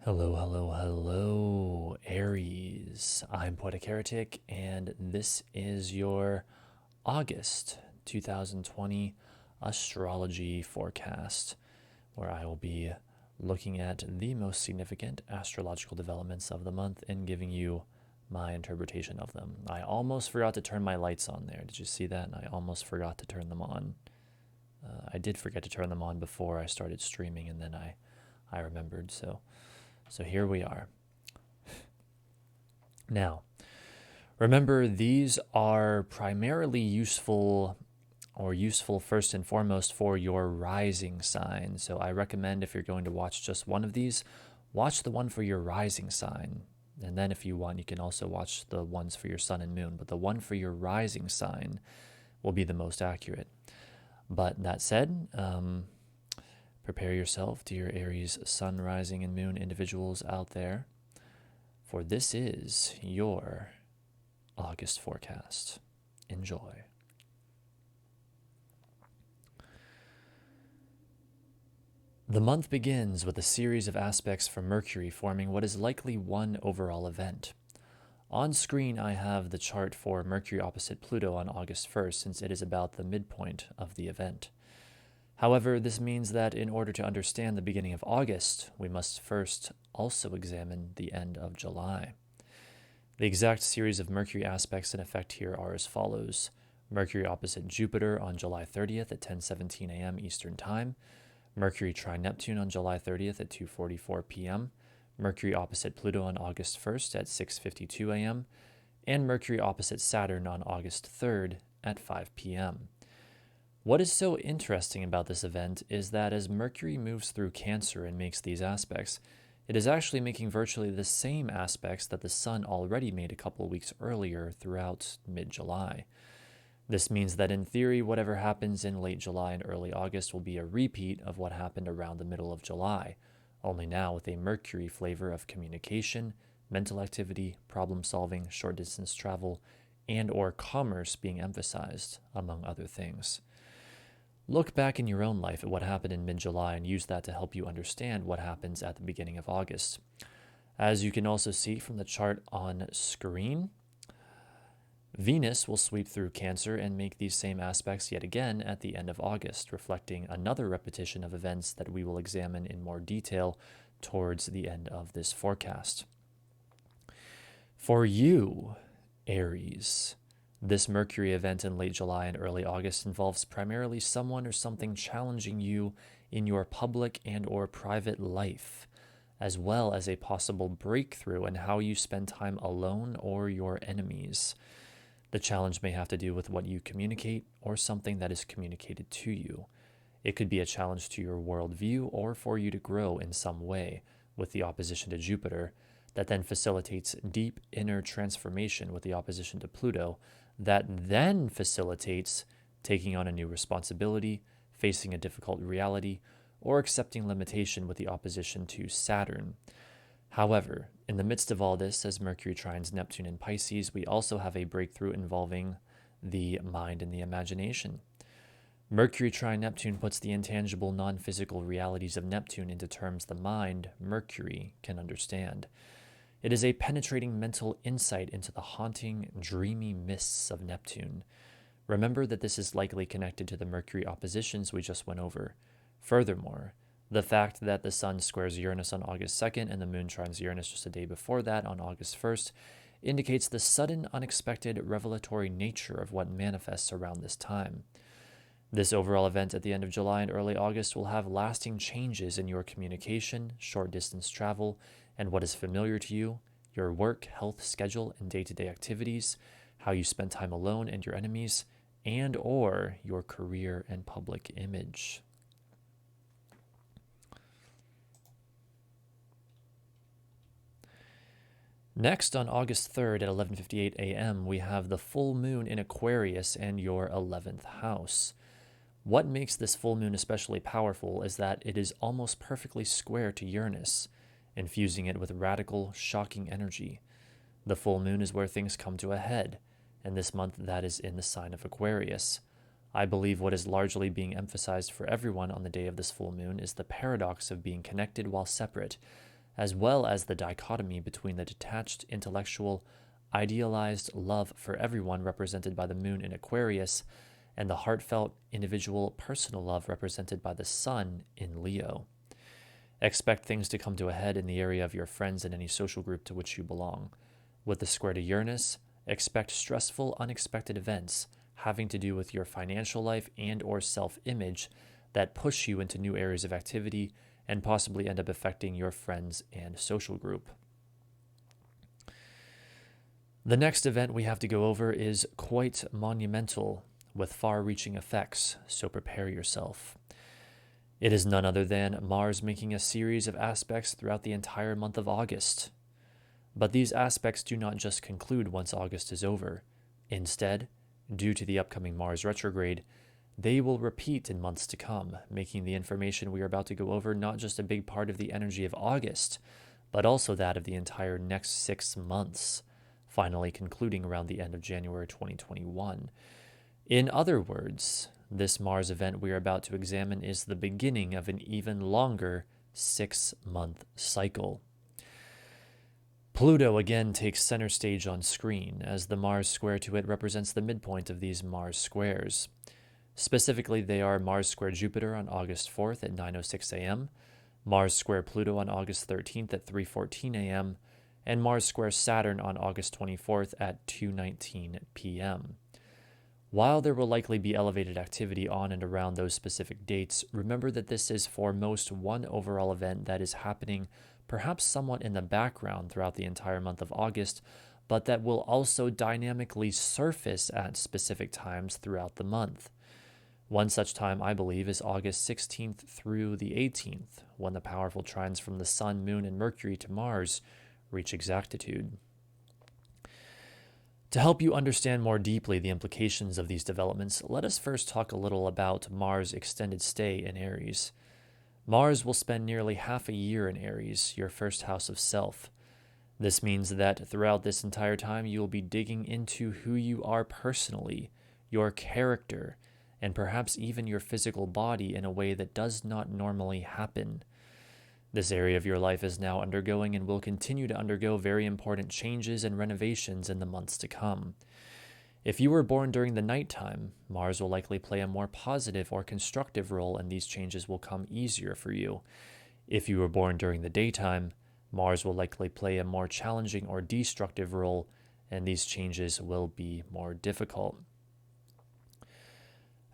Hello, hello, hello, Aries. I'm Poetic Heretic, and this is your August 2020 astrology forecast, where I will be looking at the most significant astrological developments of the month and giving you my interpretation of them. I almost forgot to turn my lights on there. Did you see that? I almost forgot to turn them on. I did forget to turn them on before I started streaming, and then I remembered, so here we are. Now, remember, these are primarily useful first and foremost for your rising sign. So I recommend, if you're going to watch just one of these, watch the one for your rising sign. And then if you want, you can also watch the ones for your sun and moon. But the one for your rising sign will be the most accurate. But that said, prepare yourself, dear Aries, sun, rising, and moon individuals out there, for this is your August forecast. Enjoy. The month begins with a series of aspects from Mercury forming what is likely one overall event. On screen, I have the chart for Mercury opposite Pluto on August 1st, since it is about the midpoint of the event. However, this means that in order to understand the beginning of August, we must first also examine the end of July. The exact series of Mercury aspects in effect here are as follows. Mercury opposite Jupiter on July 30th at 10:17 a.m. Eastern Time. Mercury trine-Neptune on July 30th at 2:44 p.m. Mercury opposite Pluto on August 1st at 6:52 a.m. And Mercury opposite Saturn on August 3rd at 5 p.m. What is so interesting about this event is that as Mercury moves through Cancer and makes these aspects, it is actually making virtually the same aspects that the Sun already made a couple of weeks earlier throughout mid-July. This means that in theory, whatever happens in late July and early August will be a repeat of what happened around the middle of July, only now with a Mercury flavor of communication, mental activity, problem solving, short distance travel, and or commerce being emphasized, among other things. Look back in your own life at what happened in mid-July and use that to help you understand what happens at the beginning of August. As you can also see from the chart on screen, Venus will sweep through Cancer and make these same aspects yet again at the end of August, reflecting another repetition of events that we will examine in more detail towards the end of this forecast. For you, Aries, this Mercury event in late July and early August involves primarily someone or something challenging you in your public and or private life, as well as a possible breakthrough in how you spend time alone or your enemies. The challenge may have to do with what you communicate or something that is communicated to you. It could be a challenge to your worldview or for you to grow in some way, with the opposition to Jupiter, that then facilitates deep inner transformation with the opposition to Pluto, that then facilitates taking on a new responsibility, facing a difficult reality, or accepting limitation with the opposition to Saturn. However, in the midst of all this, as Mercury trines Neptune in Pisces, we also have a breakthrough involving the mind and the imagination. Mercury trine Neptune puts the intangible, non-physical realities of Neptune into terms the mind, Mercury, can understand. It is a penetrating mental insight into the haunting, dreamy mists of Neptune. Remember that this is likely connected to the Mercury oppositions we just went over. Furthermore, the fact that the Sun squares Uranus on August 2nd and the Moon trines Uranus just a day before that on August 1st indicates the sudden, unexpected, revelatory nature of what manifests around this time. This overall event at the end of July and early August will have lasting changes in your communication, short distance travel, and what is familiar to you, your work, health, schedule, and day-to-day activities, how you spend time alone and your enemies, and or your career and public image. Next, on August 3rd at 11:58 a.m., we have the full moon in Aquarius and your 11th house. What makes this full moon especially powerful is that it is almost perfectly square to Uranus, infusing it with radical, shocking energy. The full moon is where things come to a head, and this month that is in the sign of Aquarius. I believe what is largely being emphasized for everyone on the day of this full moon is the paradox of being connected while separate, as well as the dichotomy between the detached, intellectual, idealized love for everyone represented by the moon in Aquarius and the heartfelt, individual, personal love represented by the sun in Leo. Expect things to come to a head in the area of your friends and any social group to which you belong. With the square to Uranus, expect stressful, unexpected events having to do with your financial life and or self-image that push you into new areas of activity and possibly end up affecting your friends and social group. The next event we have to go over is quite monumental with far-reaching effects, so prepare yourself. It is none other than Mars making a series of aspects throughout the entire month of August. But these aspects do not just conclude once August is over. Instead, due to the upcoming Mars retrograde, they will repeat in months to come, making the information we are about to go over not just a big part of the energy of August, but also that of the entire next 6 months, finally concluding around the end of January 2021. In other words, this Mars event we are about to examine is the beginning of an even longer 6-month cycle. Pluto again takes center stage on screen, as the Mars square to it represents the midpoint of these Mars squares. Specifically, they are Mars square Jupiter on August 4th at 9:06 a.m., Mars square Pluto on August 13th at 3:14 a.m., and Mars square Saturn on August 24th at 2:19 p.m. While there will likely be elevated activity on and around those specific dates, remember that this is for most one overall event that is happening perhaps somewhat in the background throughout the entire month of August, but that will also dynamically surface at specific times throughout the month. One such time, I believe, is August 16th through the 18th, when the powerful trines from the Sun, Moon, and Mercury to Mars reach exactitude. To help you understand more deeply the implications of these developments, let us first talk a little about Mars' extended stay in Aries. Mars will spend nearly half a year in Aries, your first house of self. This means that throughout this entire time, you will be digging into who you are personally, your character, and perhaps even your physical body in a way that does not normally happen. This area of your life is now undergoing and will continue to undergo very important changes and renovations in the months to come. If you were born during the nighttime, Mars will likely play a more positive or constructive role, and these changes will come easier for you. If you were born during the daytime, Mars will likely play a more challenging or destructive role, and these changes will be more difficult.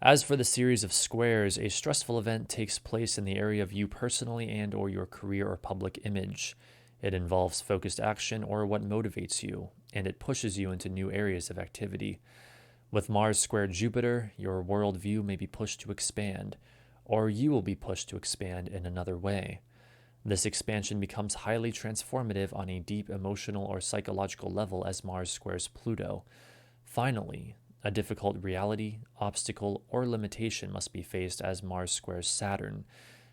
As for the series of squares, a stressful event takes place in the area of you personally and or your career or public image. It involves focused action or what motivates you, and it pushes you into new areas of activity. With Mars square Jupiter, your worldview may be pushed to expand, or you will be pushed to expand in another way. This expansion becomes highly transformative on a deep emotional or psychological level as Mars squares Pluto. Finally, a difficult reality, obstacle, or limitation must be faced as Mars squares Saturn.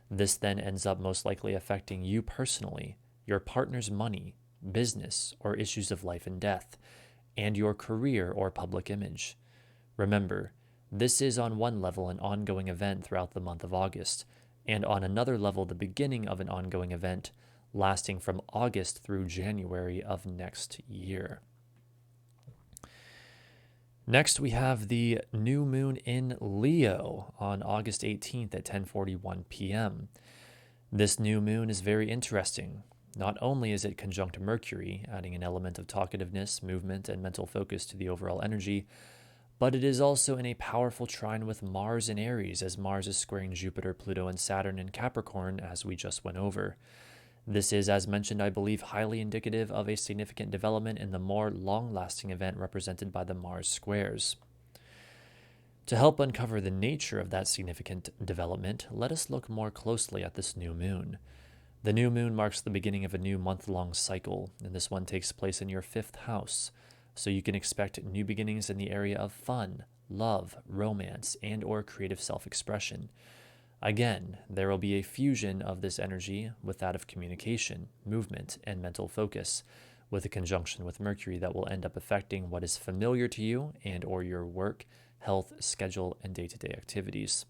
This then ends up most likely affecting you personally, your partner's money, business, or issues of life and death, and your career or public image. Remember, this is on one level an ongoing event throughout the month of August, and on another level the beginning of an ongoing event lasting from August through January of next year. Next, we have the new moon in Leo on August 18th at 10:41 p.m. This new moon is very interesting. Not only is it conjunct Mercury, adding an element of talkativeness, movement, and mental focus to the overall energy, but it is also in a powerful trine with Mars in Aries, as Mars is squaring Jupiter, Pluto, and Saturn in Capricorn, as we just went over. This is, as mentioned, I believe, highly indicative of a significant development in the more long-lasting event represented by the Mars squares. To help uncover the nature of that significant development, let us look more closely at this new moon. The new moon marks the beginning of a new month-long cycle, and this one takes place in your 5th house, so you can expect new beginnings in the area of fun, love, romance, and or creative self-expression. Again, there will be a fusion of this energy with that of communication, movement, and mental focus, with a conjunction with Mercury that will end up affecting what is familiar to you and or your work, health, schedule, and day-to-day activities.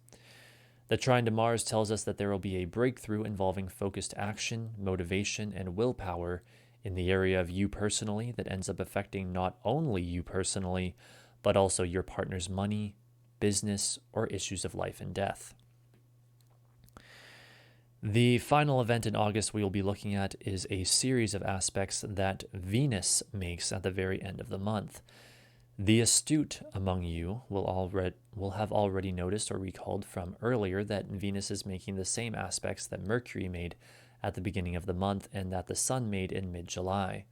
The trine to Mars tells us that there will be a breakthrough involving focused action, motivation, and willpower in the area of you personally that ends up affecting not only you personally, but also your partner's money, business, or issues of life and death. The final event in August we will be looking at is a series of aspects that Venus makes at the very end of the month. The astute among you will have already noticed or recalled from earlier that Venus is making the same aspects that Mercury made at the beginning of the month and that the Sun made in mid-July.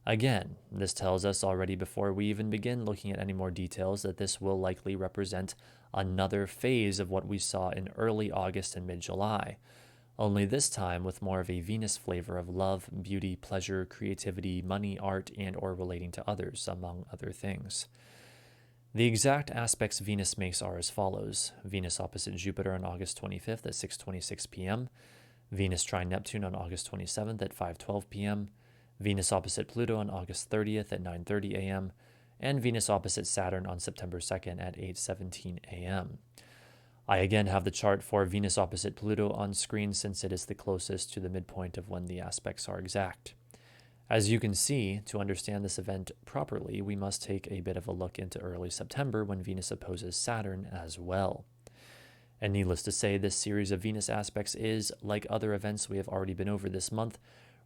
Again, this tells us already before we even begin looking at any more details that this will likely represent another phase of what we saw in early August and mid-July, only this time with more of a Venus flavor of love, beauty, pleasure, creativity, money, art, and or relating to others, among other things. The exact aspects Venus makes are as follows: Venus opposite Jupiter on August 25th at 6:26 p.m., Venus trine Neptune on August 27th at 5:12 p.m., Venus opposite Pluto on August 30th at 9:30 a.m., and Venus opposite Saturn on September 2nd at 8:17 a.m. I again have the chart for Venus opposite Pluto on screen since it is the closest to the midpoint of when the aspects are exact. As you can see, to understand this event properly, we must take a bit of a look into early September when Venus opposes Saturn as well. And needless to say, this series of Venus aspects is, like other events we have already been over this month,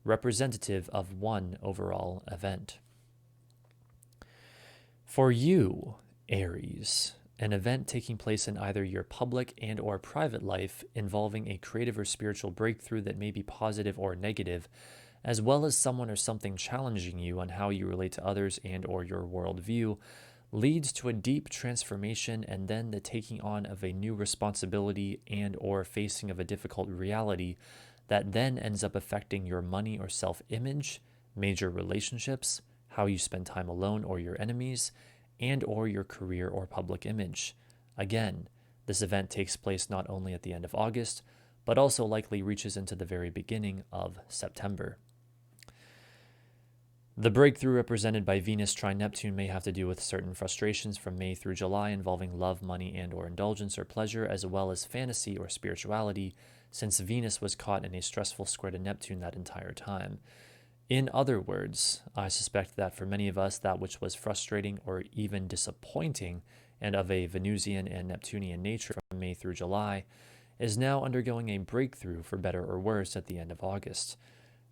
representative of one overall event. For you, Aries, an event taking place in either your public and or private life involving a creative or spiritual breakthrough that may be positive or negative, as well as someone or something challenging you on how you relate to others and or your worldview, leads to a deep transformation and then the taking on of a new responsibility and or facing of a difficult reality that then ends up affecting your money or self-image, major relationships, how you spend time alone or your enemies, and or your career or public image. Again, this event takes place not only at the end of August, but also likely reaches into the very beginning of September. The breakthrough represented by Venus trine Neptune may have to do with certain frustrations from May through July involving love, money, and or indulgence or pleasure, as well as fantasy or spirituality, since Venus was caught in a stressful square to Neptune that entire time. In other words, I suspect that for many of us, that which was frustrating or even disappointing and of a Venusian and Neptunian nature from May through July is now undergoing a breakthrough for better or worse at the end of August.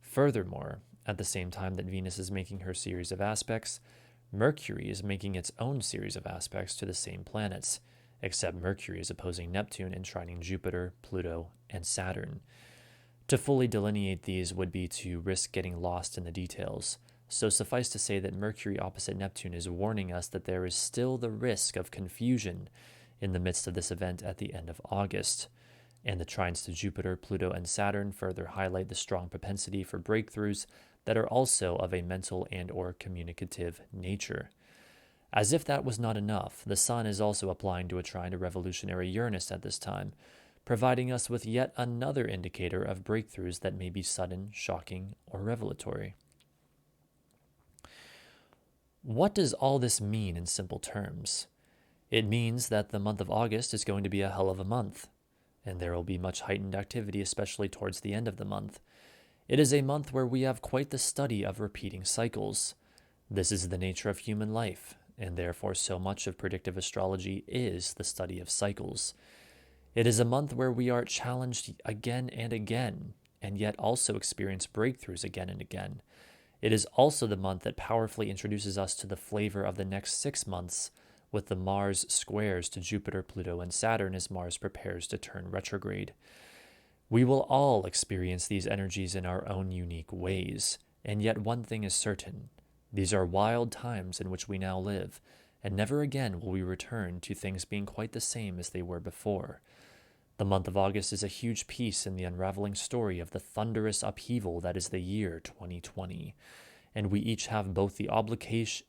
Furthermore, at the same time that Venus is making her series of aspects, Mercury is making its own series of aspects to the same planets, except Mercury is opposing Neptune and trining Jupiter, Pluto, and Saturn. To fully delineate these would be to risk getting lost in the details, so suffice to say that Mercury opposite Neptune is warning us that there is still the risk of confusion in the midst of this event at the end of August, and the trines to Jupiter, Pluto, and Saturn further highlight the strong propensity for breakthroughs that are also of a mental and or communicative nature. As if that was not enough, the Sun is also applying to a trine to revolutionary Uranus at this time, providing us with yet another indicator of breakthroughs that may be sudden, shocking, or revelatory. What does all this mean in simple terms? It means that the month of August is going to be a hell of a month, and there will be much heightened activity, especially towards the end of the month. It is a month where we have quite the study of repeating cycles. This is the nature of human life, and therefore so much of predictive astrology is the study of cycles. It is a month where we are challenged again and again, and yet also experience breakthroughs again and again. It is also the month that powerfully introduces us to the flavor of the next 6 months, with the Mars squares to Jupiter, Pluto, and Saturn as Mars prepares to turn retrograde. We will all experience these energies in our own unique ways, and yet one thing is certain: these are wild times in which we now live, and never again will we return to things being quite the same as they were before. The month of August is a huge piece in the unraveling story of the thunderous upheaval that is the year 2020, and we each have both the obligation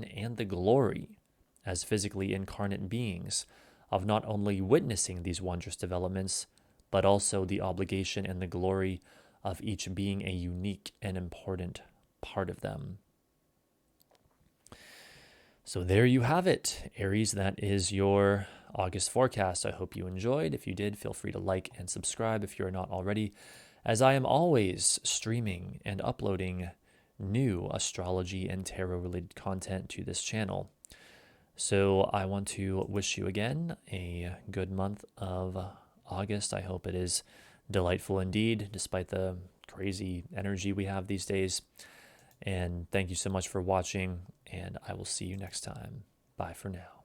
and the glory, as physically incarnate beings, of not only witnessing these wondrous developments, but also the obligation and the glory of each being a unique and important part of them. So there you have it, Aries. That is your August forecast. I hope you enjoyed. If you did, feel free to like and subscribe if you're not already, as I am always streaming and uploading new astrology and tarot related content to this channel. So I want to wish you again a good month of August. I hope it is delightful indeed, despite the crazy energy we have these days. And thank you so much for watching, and I will see you next time. Bye for now.